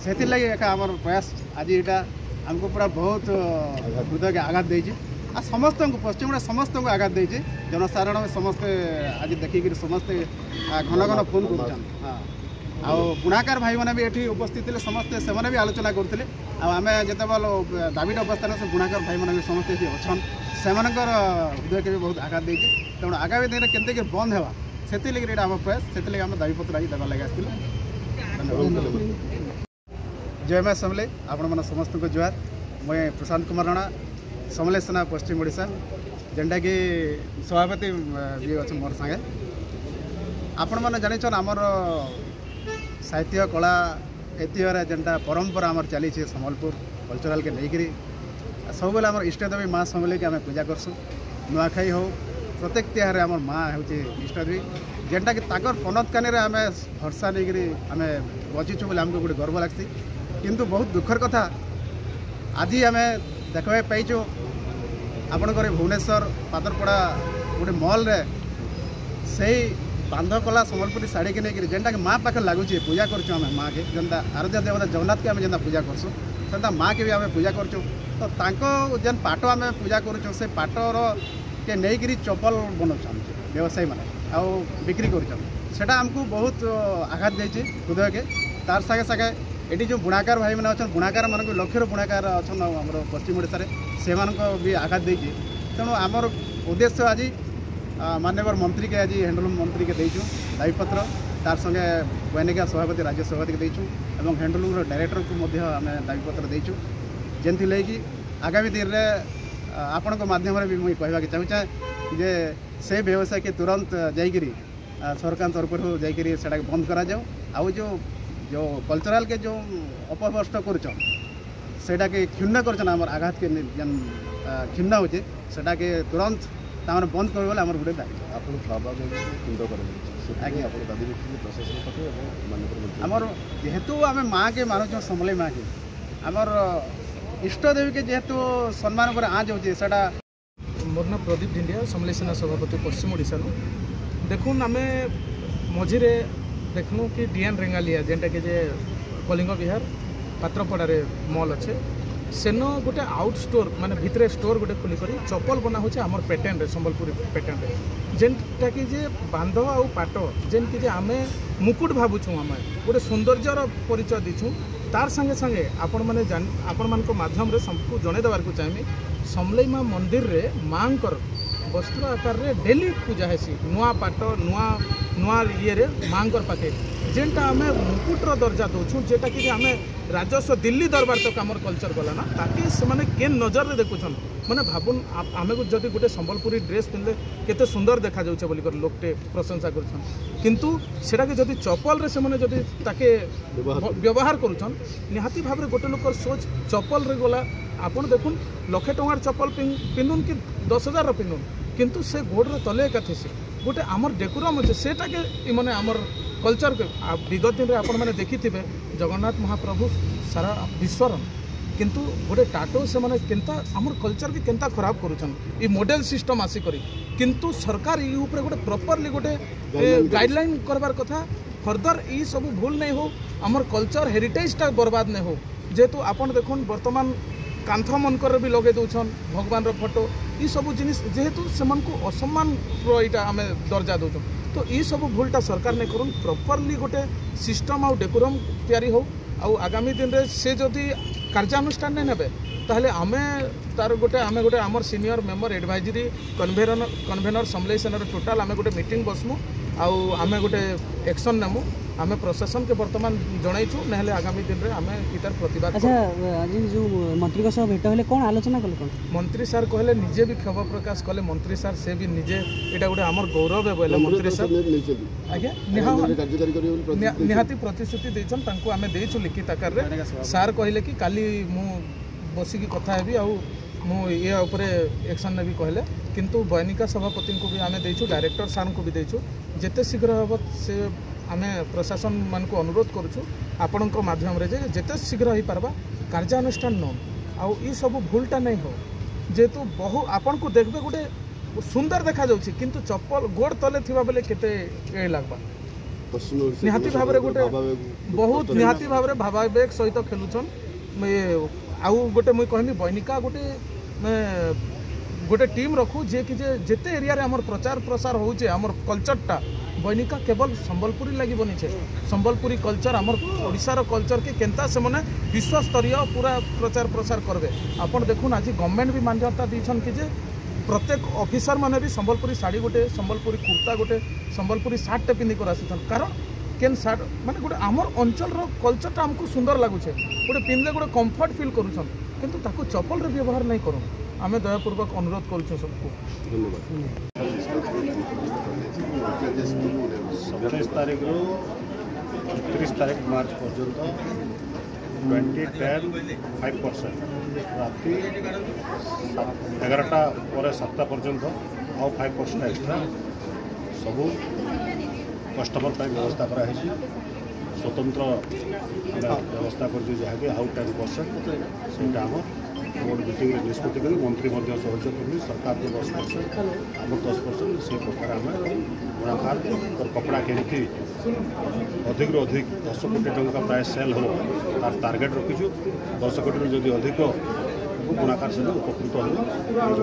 से लगे आम प्रयास आज यहाँ आमको पूरा बहुत हृदय के आघात देती आ समस्त पश्चिम समस्त को आघात देती जनसाधारण समस्ते आज देखिक समस्ते घन घन फोन कर बुणाकार भाई मैंने भी ये उपस्थित थे समस्ते से भी आलोचना करते आम जिते दाबिट अवस्था से बुणाकार भाई मैंने भी समस्ते अच्छन से हृदय के भी बहुत आघात देती तेणु आगामी दिन में केमती बंद होगा से लगे आम प्रयास से आम दाबीपत्र आज देवा लगे आसते जय माँ समले आपण मन समस्त को जुहार मैं प्रशांत कुमार राणा समले सेना पश्चिम ओडिशा जेनटा कि सभापति भी अच्छे मोर संगे आपण मैंने जान आमर साहित्य कला ऐतिह्य जेनटा परंपरा आमर चली संबलपुर कल्चरल के लेकिन सब बेले आम इष्टदेवी माँ समले के आम पूजा करसुँ नुआखाई हो प्रत्येक तिहार आम माँ हूँ इष्टदेवी जेनटा कि पनत कानी आम भरसा नहीं आम बचीचु बोले आमको गोटे गर्व लगती किंतु बहुत दुखर कथा आज आम देखा पाइचु आपणकर भुवनेश्वर पादरपड़ा गोटे मॉल रे से बांधकला संबलपुरी साड़ी के नहीं जेनटा कि माँ पाखे लगुच पूजा करचु आम माँ के जनता आराध्य देवता जगन्नाथ के आम जेनता पूजा करसुँ सेंता माँ के भी आम पूजा करचु तो तांको जेन पाट आम पूजा करुचु से पाटर के नहीं चपल बनाऊँ व्यवसायी मैंने आउ बिक्री करा आमको बहुत आघात देती हृदय के तार सागे सागे ये जो बुणाकार भाई मैंने अच्छा बुणाकार मान लक्षर बुणाकार अच्छा आम पश्चिम ओडिशा से भी आघात देती तेणु आमर उद्देश्य आज माननीय मंत्री के आज हैंडलूम मंत्री के देचु दाबीपत्र तार संगे वैनिका सभापति राज्य सभापति के देचु एवं हैंडलूम डायरेक्टर को आम दाबीपत्र देचु जेनथि लगी आगामी दिन में आपण माध्यम भी मुझे कहवाक चाहूँ जे से व्यवसाय के तुरंत जाकरी सरकार तरफ जाकरी से बंद करा जाओ आउ जो कल्चरल के जो अपभ्रष्ट करटा के क्षुण्ण कर आघात के जन क्षुण्ण होचे सेटा के तुरंत तामने बंद कर आम गोटे आमर जेहेतु आम माँ के मानुच समले माँ के आमर इष्टदेवी के जेहेतु सम्मान पर आज होचे सेटा मोर ना प्रदीप ढिंडिया समले सेना सभापति पश्चिम ओडिशा देखुन आम मझे देखनु कि डीएन रेंगालिया जेनटा कि जे कलिंग विहार पात्रपड़े मॉल अच्छे सेन गोटे आउट स्टोर माने भितरे स्टोर गोटे खोलिक चप्पल बना हो आमर पेटेंट रे संबलपुरी पेटेंट जेनटा कि जे बांध आउ पाट जेन कि जे आमे मुकुट भावुँ आम गोटे सौंदर्यर परिचय दीछू तार संगे संगे आपण माने आपण मान माध्यम रे सबको जणे देवार को चाहिए समलई माँ मंदिर रे मांकर वस्त्र आकार रे डेली पूजा हेसी नुआ पाट नुआ नुआ ये रे मांकर पाखे जेनटा आम मुकुटर दर्जा दौछू जेटा कि आम राजस्व दिल्ली दरबार तक आमर कल्चर गला ना ताकि से माने केन नजर रे देखुछन माने भाबुन आमे को जदि गोटे संबलपुरी ड्रेस पिंधले केते सुंदर देखा जाउछे बोली कर लोकटे प्रशंसा करछन किंतु सेटा के जदि चप्पल रे से माने जदि ताके व्यवहार करूछन निहाती भाबरे गोटे लोकर सोच चप्पल रे गला आपण देखुन लक्षे टंगार चप्पल पिंधुन कि 10,000 पिंधुन किंतु से गोड़ तले एका थेसी गोटे आमर डेकोरम अच्छे सेटा के माने आमर कल्चर के विगत दिन आपण मैंने देखी थे जगन्नाथ महाप्रभु सारा विश्वर किंतु गोटे टाटो से माने केनता आमर कल्चर के केनता खराब करूछन ई मॉडल सिस्टम आसी करी किंतु सरकार ई ऊपर गोटे प्रॉपर्ली गोटे गाइडलाइन करबार कथा फर्दर ई सब भूल नहीं हो आमर कल्चर हेरिटेज टा बर्बाद नहीं हो जेहेतु आपण देखुन वर्तमान कांथ मनकर भी लगे दौन भगवान फोटो ये सब जिनिस जेहेतु से असम्मान यहाँ आम दर्जा दौन तो ये सब भूलटा सरकार नहीं कर प्रॉपर्ली गोटे सिस्टम आउ डेकोरम तैयारी हो आगामी दिन में से जदि कार्यानुष्ठान नहीं ने ताहले आमे तार गोटे आमे गोटे आमर सीनियर मेंबर एडवाइजरी कन्वेनर समलेई सेनार टोटाल आमे गोटे मीटिंग बसमु आउ आमे गोटे एक्शन नेमु आमे प्रशासन के वर्तमान जणाइछु नहले आगामी दिन रे आमे इतार प्रतिवाद। अच्छा आज जो मंत्री सह भेट होले कोन आलोचना कले कोन मंत्री सर कहले निजे भी क्षोभ प्रकाश कले मंत्री सर से भी निजे एटा गोटे हमर गौरव है बोले मंत्री सर आज्ञा निहाती प्रतिश्रुति देछन तांको आमे देछु लिखित आकार रे सर कहले कि काली मु बसिकी कथा हेबी आउ मु ये ऊपर एक्शन ने भी कहले किंतु बयनिका सभापति को भी आमे देछु डायरेक्टर सर को भी देछु जेते शीघ्र हम से आमे प्रशासन मान को अनुरोध करूछु आपण माध्यम रे जेते शीघ्र हो पारबा कार्यानुष्ठान न आउ ई सब भूलटा नहीं हो जेतु बहु आपण को देखबे गोटे सुंदर देखा जाउछि किंतु चप्पल गोड़ तले थिबा बेले केते ए लागबा निहाती भाव रे गोटे बहुत निहाती भाव रे भावावेग सहित खेलुछन आउ गोटे मुई कहमी बयनिका गोटे गोटे टीम रखू जे कि जेते एरिया रे हमर प्रचार प्रसार होउचे हमर कल्चरटा बयनिका केवल संबलपुरी लगी बनी छे संबलपुरी कल्चर हमर ओडिसा रो कल्चर के केंता से मने विश्व स्तरीय पूरा प्रचार प्रसार करबे। आपण देखुन आज गवर्नमेंट भी मान्यता दीछन कि जे प्रत्येक ऑफिसर माने भी संबलपुरी साड़ी गोटे संबलपुरी कुर्ता गोटे संबलपुरी सार्ट टे पिंदी कर आसीछन कारण केन सार्ट माने गोटे हमर अंचल रो कल्चरटा हमको सुंदर लागुछे गोटे पिनले गोटे कंफर्ट फील करूछन किंतु ताको चप्पल रे व्यवहार नहीं करू आमे दयापूर्वक अनुरोध करूछु सबको। धन्यवाद। 27 तारीख रु 29 तारीख मार्च पर्यंत 20-10-5% राति 11टा पर 7टा पर्यंत आउ 5% एक्स्ट्रा सबू कस्टमर पर व्यवस्था कराई स्वतंत्र व्यवस्था कर जहाँकि आउ 10% से बोर्ड मीटिंग निष्पत्ति कर मंत्री सहयोग कर सरकार को 10% आम 10% से प्रकार आम बुणाकार कपड़ा केमती अधिक अधिक 10 कोटी टंका प्राय सेल हो तार टार्गेट रखीचु 10 कोटी जदि अधिक बुणाकार से उपकृत हो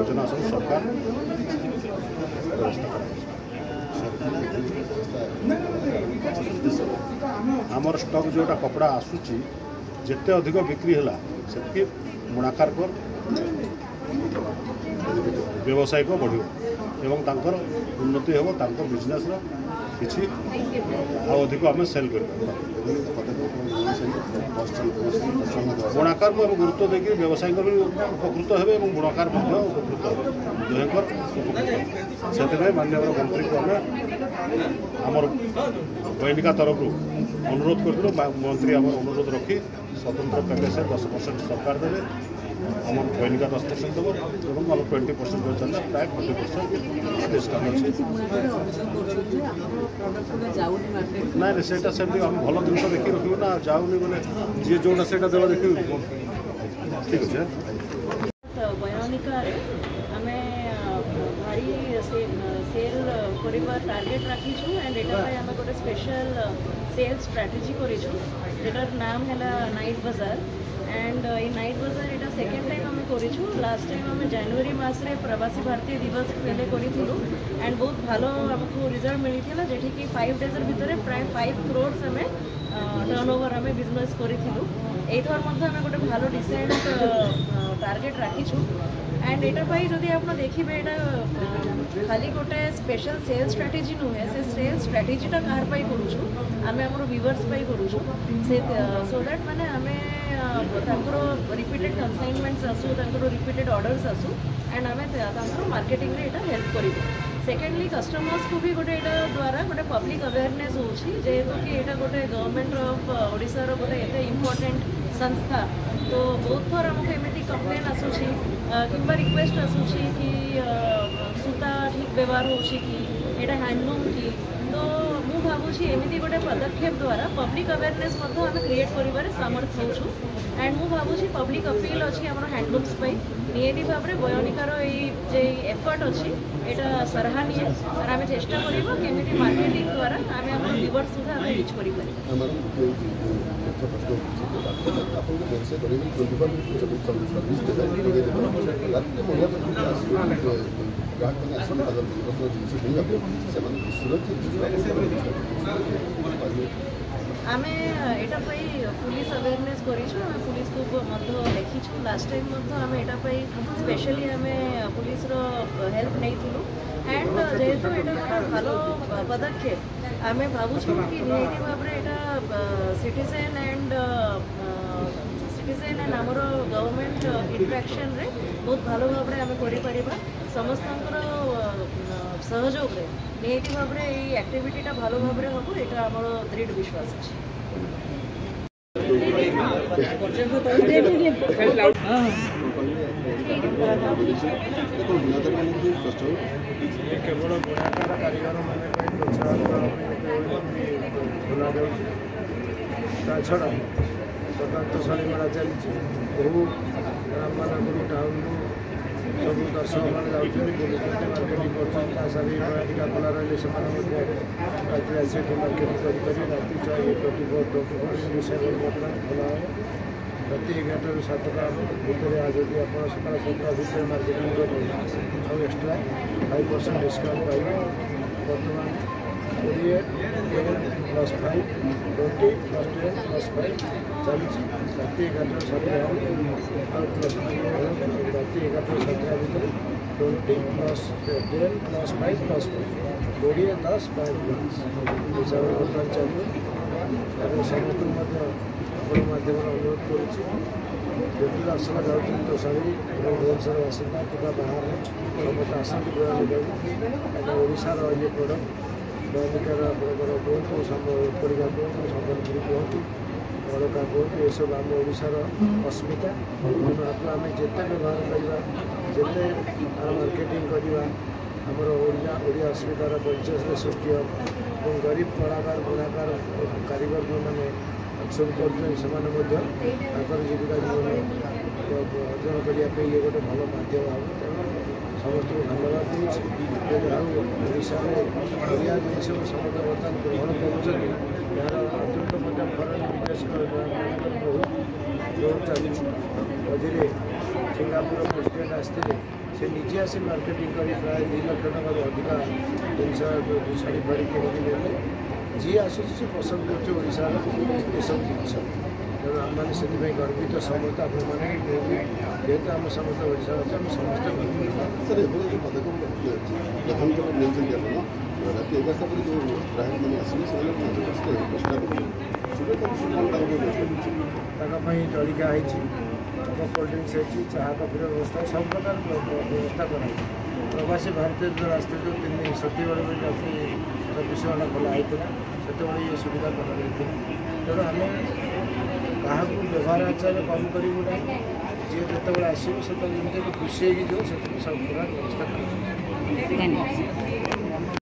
योजना सब सरकार व्यवस्था आमर स्टॉक जोटा कपड़ा आसूची जिते अधिक बिक्री है से बुणाकार कर व्यवसाय को बढ़ एवं तांकर उन्नति हो तांकर बिजनेस किसी अधिक आम सेल कर बुणाकार को गुरुत्व देकर व्यवसायी भी उपकृत हे और बुणाकार उपकृत हे दुहेकर उपकृत से माननीय मंत्री को आम आमर बयनिका तरफ अनुरोध कर मंत्री आम अनुरोध रखी स्वतंत्र पैकेज 10% सरकार देवे आम बयनिका 10% देव और आम 20% जो चलते प्राय 40% डिस्काउंट ना सेटा से आम भल जिन देखिए रखी ना जाऊनी बोले जी जोटा से देव देखिए ठीक अच्छे बयनिका आम भारी सेल कर टार्गेट रखीचु एंड एटा गोटे स्पेशल सेल स्ट्राटेजी करूँ नाम है नाइट बाजार एंड ये नाइट बाजार यहाँ सेकेंड टाइम आम करूँ लास्ट टाइम आम जनवरी मसरे प्रवासी भारतीय दिवस पहले करूँ एंड बहुत भलो आमको रिजल्ट मिलता जेठी कि 5 डेज भितर प्राय 5 करोड़ आम टर्नओवर आम बिजनेस करूँ एथर आम गोटे भलो डिसेंट टार्गेट रखीचु एंड एटा जदि आप देखिए यहाँ खाली गोटे स्पेशल सेल स्ट्राटेजी नुहे से सेल स्ट्राटेजीटा कहार करूँ आम आम व्यूअर्स करूँ से सो दैट माने आम रिपीटेड कनसाइनमेंट्स आसू रिपीटेड ऑर्डर्स आसू एंड आम मार्केटिंग रे एटा हेल्प करूँ सेकेंडली कस्टमर्स को भी गोटे द्वारा गोटे पब्लिक अवेयरनेस होची जेहेतु कि यहाँ गोटे गवर्नमेंट ऑफ ओडिशा रो गोटे एते इम्पोर्टेंट संस्था तो बहुत थर आमको एमती कंप्लेन आसूची कि रिक्वेस्ट आसूची कि सूता ठीक व्यवहार होची कि एटा हैंडलूम की तो मु भावुची एमती गोटे पदक्षेप द्वारा पब्लिक अवेयरनेस आम क्रिएट कर सामर्थ होचु एंड मु भावुची पब्लिक अपील अच्छी आम हैंडलूम्स निहाती भाव में बयनिकार ये एफर्ट अच्छी यहाँ सराहनीय और आम चेष्टा करमी मार्केटिंग द्वारा आम आम व्यूअर्स सुधा आम रीच आम यहाँ पुलिस अवेयरनेस करूँ पुलिस को देखीचु लास्ट टाइम आम यहाँ स्पेशली आम पुलिस हेल्प नहीं एंड जेहेतु এটা একটা ভালো পদক্ষেপ আমি ভাবুছি কি নিহাতি ভাবে এটা সিটিজেন एंड आमर गवर्नमेंट इंटराक्शन रे बहुत भालो भाबरे आमे करि परिबा समस्तंकर सहयोग रे निहाती भाबरे एई एक्टिविटीटा भालो भाबरे हबो एटा आमर दृढ़ विश्वास अछि केवल बुणाकार कारीगर मान प्रोत्साहन खोल छड़ा स्वतंत्र शाढ़ी मेला चलती बहु ग्राम मानक टाउन सब दर्शक मैंने जाऊँच मार्केटिंग कर शाढ़ी टीका खोला रही से राति आसी मार्केटिंग कर राति 24 विषय खोला है राति 11 ରୁ 7ଟା ଭିତରେ ଯଦି ଆପଣ ସକାଳ 7ଟା ଭିତରେ ମାର୍କେଟିଂ କରିବେ ଆଉ ଏକ୍ସଟ୍ରା 5% ଡିସ୍କାଉଣ୍ଟ ପାଇବେ ବର୍ତ୍ତମାନ 20 +5 20 +10 +5 ଚାଲିଛି ରାତି 11 ରୁ 7ଟା ଆଉ ରାତି 11 ରୁ 7ଟା ଭିତରେ 20 +10 +5 +5 20 10 5 ହିସାବରେ ବର୍ତ୍ତମାନ ଚାଲିବ ଏବଂ ସମସ୍ତଙ୍କୁ ମଧ୍ୟ ଆପଣ ମାଧ୍ୟମରେ ଅନୁରୋଧ କରୁଛି ଯେତେ ଦର୍ଶକ ଯାଉଛନ୍ତି ତୋଷାଳୀ ଏବଂ ଭୁବନେଶ୍ୱର ବାସିନ୍ଦା କିମ୍ବା ବାହାରେ ସମସ୍ତେ ଆସନ୍ତି ବୁଲାବୁଲି କାହିଁକିନା ଓଡ଼ିଶାର ଇଏ ପ୍ରଡ଼କ୍ଟ ଦୈନିକର ଆପଣଙ୍କର କୁହନ୍ତୁ ପରିକା କୁହନ୍ତୁ ସମ୍ବଲପୁରୀ କୁହନ୍ତୁ ବଳକା କୁହନ୍ତୁ ଏସବୁ ଆମ ଓଡ଼ିଶାର ଅସ୍ମିତା ତେଣୁ ଆକୁ ଆମେ ଯେତେ ବ୍ୟବହାର କରିବା ଯେତେ ମାର୍କେଟିଂ କରିବା ଆମର ଓଡ଼ିଆ ଅସ୍ମିତାର ପରିଚୟ ସୃଷ୍ଟି ହେବ ଏବଂ ଗରିବ କଳାକାର ବୁଣାକାର କାରିଗର ଯେଉଁମାନେ ସବୁ କରୁଛନ୍ତି ସେମାନେ ମଧ୍ୟ ତାଙ୍କର ଜୀବିକା ଜୀବନ ଅର୍ଜନ କରିବା ପାଇଁ ଇଏ ଗୋଟେ ଭଲ ମାଧ୍ୟମ ହେବ ତେଣୁ ସମସ୍ତଙ୍କୁ ଧନ୍ୟବାଦ ଦେଉଛି ଆଉ ଓଡ଼ିଶାରେ ଓଡ଼ିଆ ଜିନିଷକୁ ସମସ୍ତେ ବର୍ତ୍ତମାନ ଗ୍ରହଣ କରୁଛନ୍ତି ଏହାର ଆଧୁନିକ ମଧ୍ୟ ଫରେନ୍ ବିଦେଶ ବହୁତ ଚାଲିଛି ମଝିରେ ସିଙ୍ଗାପୁର ପ୍ରେସିଡେଣ୍ଟ ଆସିଥିଲେ ସେ ନିଜେ ଆସି ମାର୍କେଟିଂ କରି ପ୍ରାୟ 2 ଲକ୍ଷ ଟଙ୍କାରୁ ଅଧିକା ଜିନିଷ ଶାଢ଼ୀ ଫାଡ଼ି କିଣିକି ନେଲେ जी आसूँ से पसंद कर ओडार ये सब जिस तेणु आम मैंने से गर्वित समस्त आप जेहेतु आम समस्त ओडार अच्छे आम समस्त जलिका कोल्ड ड्रिंक्स है चाह कफिर व्यवस्था सब प्रकार व्यवस्था कराई प्रवासी भारतीय जो रास्ते जो 7 बेले राति 24 घंटा खोला होता से ये सुविधा कराई तेणु आम क्या व्यवहार आचार कम करूँ ना जी जो आसो से खुशी हो सब प्रकार व्यवस्था कर